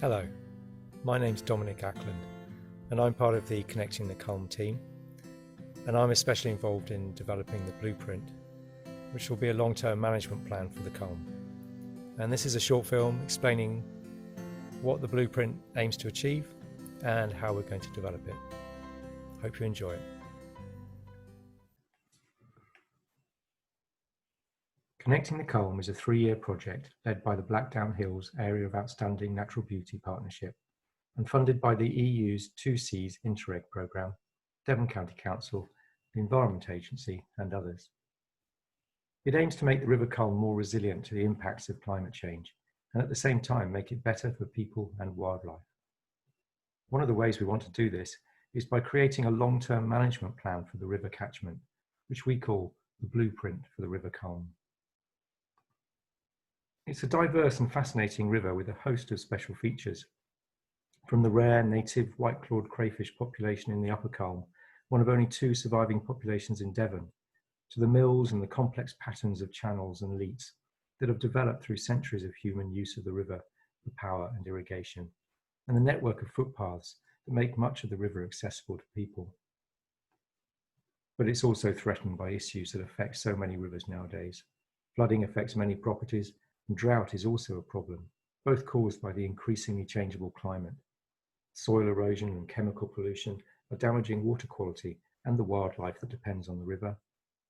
Hello, my name's Dominic Ackland and I'm part of the Connecting the Culm team, and I'm especially involved in developing the blueprint, which will be a long-term management plan for the Culm. And this is a short film explaining what the blueprint aims to achieve and how we're going to develop it. Hope you enjoy it. Connecting the Culm is a 3-year project led by the Blackdown Hills Area of Outstanding Natural Beauty Partnership and funded by the EU's 2Cs Interreg programme, Devon County Council, the Environment Agency and others. It aims to make the River Culm more resilient to the impacts of climate change and at the same time make it better for people and wildlife. One of the ways we want to do this is by creating a long-term management plan for the river catchment, which we call the blueprint for the River Culm. It's a diverse and fascinating river with a host of special features, from the rare native white-clawed crayfish population in the Upper Culm, one of only 2 surviving populations in Devon, to the mills and the complex patterns of channels and leats that have developed through centuries of human use of the river for power and irrigation, and the network of footpaths that make much of the river accessible to people. But it's also threatened by issues that affect so many rivers nowadays. Flooding affects many properties, and drought is also a problem, both caused by the increasingly changeable climate. Soil erosion and chemical pollution are damaging water quality and the wildlife that depends on the river,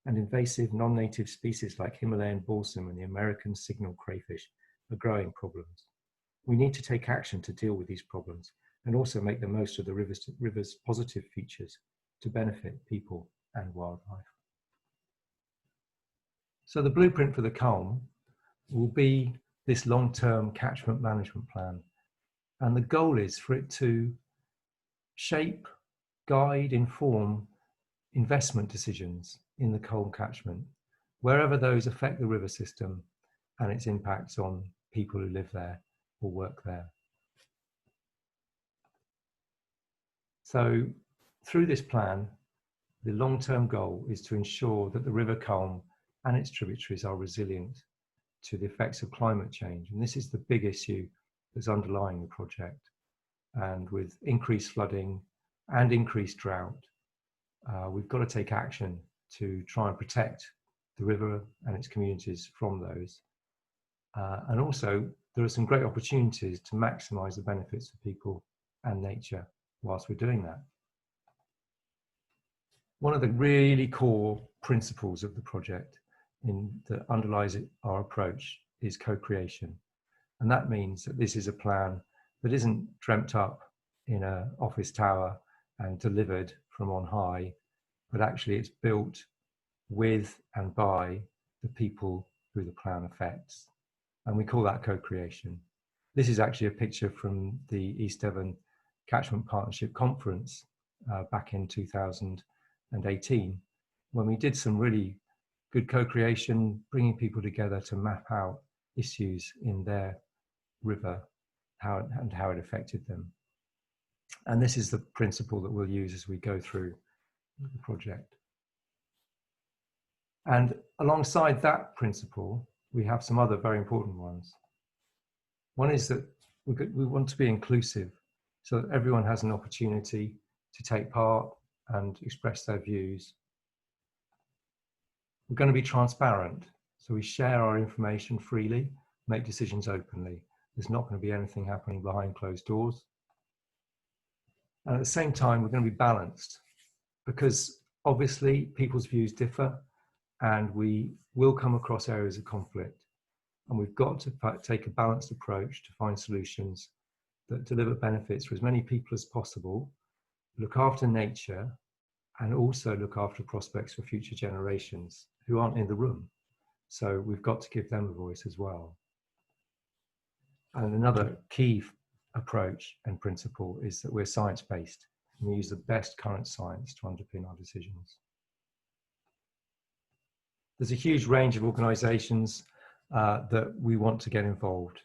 and invasive non-native species like Himalayan balsam and the American signal crayfish are growing problems. We need to take action to deal with these problems and also make the most of the river's positive features to benefit people and wildlife. So the blueprint for the Culm will be this long-term catchment management plan, and the goal is for it to shape, guide, inform investment decisions in the Culm catchment, wherever those affect the river system and its impacts on people who live there or work there. So through this plan, the long-term goal is to ensure that the River Culm and its tributaries are resilient to the effects of climate change. And this is the big issue that's underlying the project. And with increased flooding and increased drought, we've got to take action to try and protect the river and its communities from those. And also, there are some great opportunities to maximise the benefits for people and nature whilst we're doing that. One of the really core principles of the project that underlies our approach is co-creation. And that means that this is a plan that isn't dreamt up in an office tower and delivered from on high, but actually it's built with and by the people who the plan affects. And we call that co-creation. This is actually a picture from the East Devon Catchment Partnership Conference back in 2018, when we did some really good co-creation, bringing people together to map out issues in their river and how it affected them. And this is the principle that we'll use as we go through the project. And alongside that principle, we have some other very important ones. One is that we want to be inclusive so that everyone has an opportunity to take part and express their views. We're going to be transparent, so we share our information freely, make decisions openly. There's not going to be anything happening behind closed doors. And at the same time, we're going to be balanced, because obviously people's views differ and we will come across areas of conflict. And we've got to take a balanced approach to find solutions that deliver benefits for as many people as possible, look after nature, and also look after prospects for future generations who aren't in the room. So we've got to give them a voice as well. And another key approach and principle is that we're science-based, and we use the best current science to underpin our decisions. There's a huge range of organisations that we want to get involved,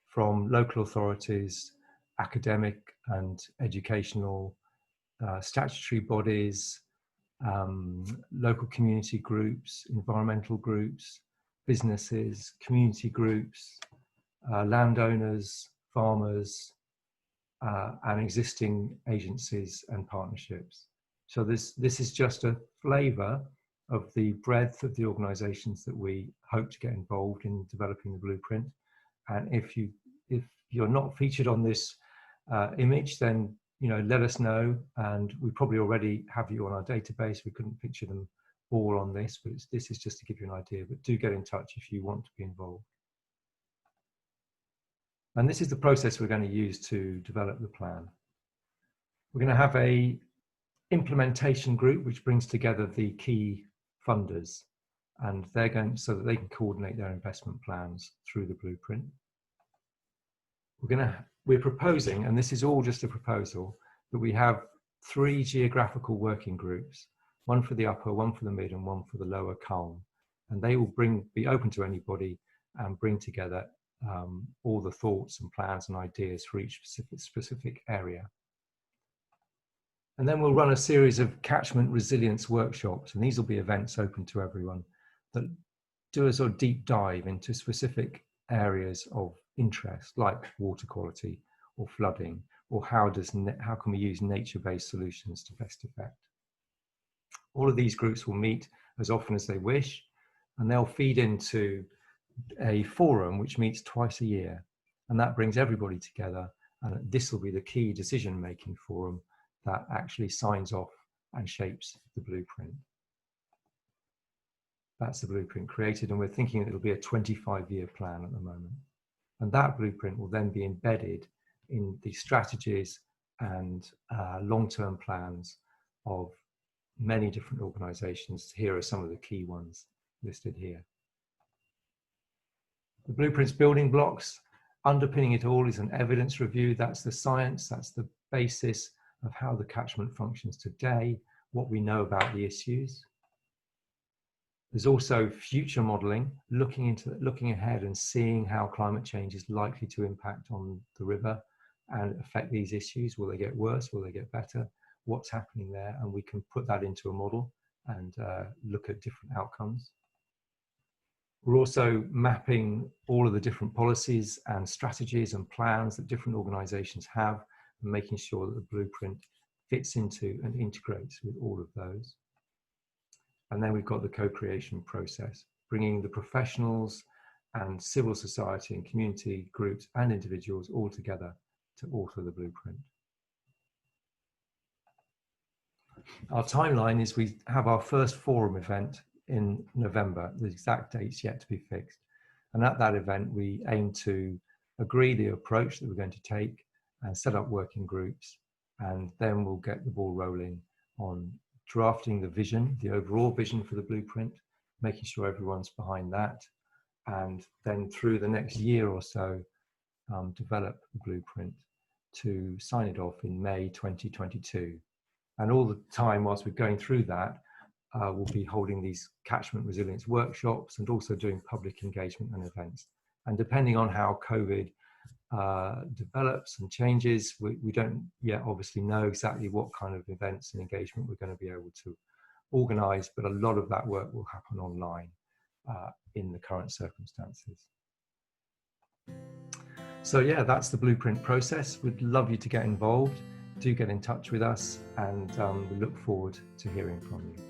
from local authorities, academic and educational, statutory bodies, local community groups, environmental groups, businesses, community groups, landowners, farmers, and existing agencies and partnerships. So this is just a flavour of the breadth of the organisations that we hope to get involved in developing the blueprint. And if you're not featured on this image, then let us know, and we probably already have you on our database. We couldn't picture them all on this, but this is just to give you an idea. But do get in touch if you want to be involved. And this is the process we're going to use to develop the plan. We're going to have a implementation group which brings together the key funders, and they're going so that they can coordinate their investment plans through the blueprint. We're proposing, and this is all just a proposal, that we have 3 geographical working groups, one for the upper, one for the mid, and one for the lower Culm. And they will be open to anybody and bring together all the thoughts and plans and ideas for each specific area. And then we'll run a series of catchment resilience workshops, and these will be events open to everyone that do a sort of deep dive into specific areas of interest, like water quality or flooding, or how can we use nature-based solutions to best effect. All of these groups will meet as often as they wish, and they'll feed into a forum which meets twice a year, and that brings everybody together, and this will be the key decision-making forum that actually signs off and shapes the blueprint. That's the blueprint created, and we're thinking it'll be a 25-year plan at the moment. And that blueprint will then be embedded in the strategies and long-term plans of many different organisations. Here are some of the key ones listed here. The blueprint's building blocks, underpinning it all is an evidence review. That's the science, that's the basis of how the catchment functions today, what we know about the issues. There's also future modelling, looking ahead and seeing how climate change is likely to impact on the river and affect these issues. Will they get worse? Will they get better? What's happening there? And we can put that into a model and look at different outcomes. We're also mapping all of the different policies and strategies and plans that different organisations have, and making sure that the blueprint fits into and integrates with all of those. And then we've got the co-creation process, bringing the professionals and civil society and community groups and individuals all together to alter the blueprint. Our timeline is we have our first forum event in November. The exact date's yet to be fixed. And at that event, we aim to agree the approach that we're going to take and set up working groups. And then we'll get the ball rolling on drafting the vision, the overall vision for the blueprint, making sure everyone's behind that. And then through the next year or so, develop the blueprint to sign it off in May 2022. And all the time whilst we're going through that, we'll be holding these catchment resilience workshops and also doing public engagement and events. And depending on how COVID develops and changes, we don't yet obviously know exactly what kind of events and engagement we're going to be able to organise, but a lot of that work will happen online in the current circumstances. So yeah, that's the blueprint process. We'd love you to get involved. Do get in touch with us, and we look forward to hearing from you.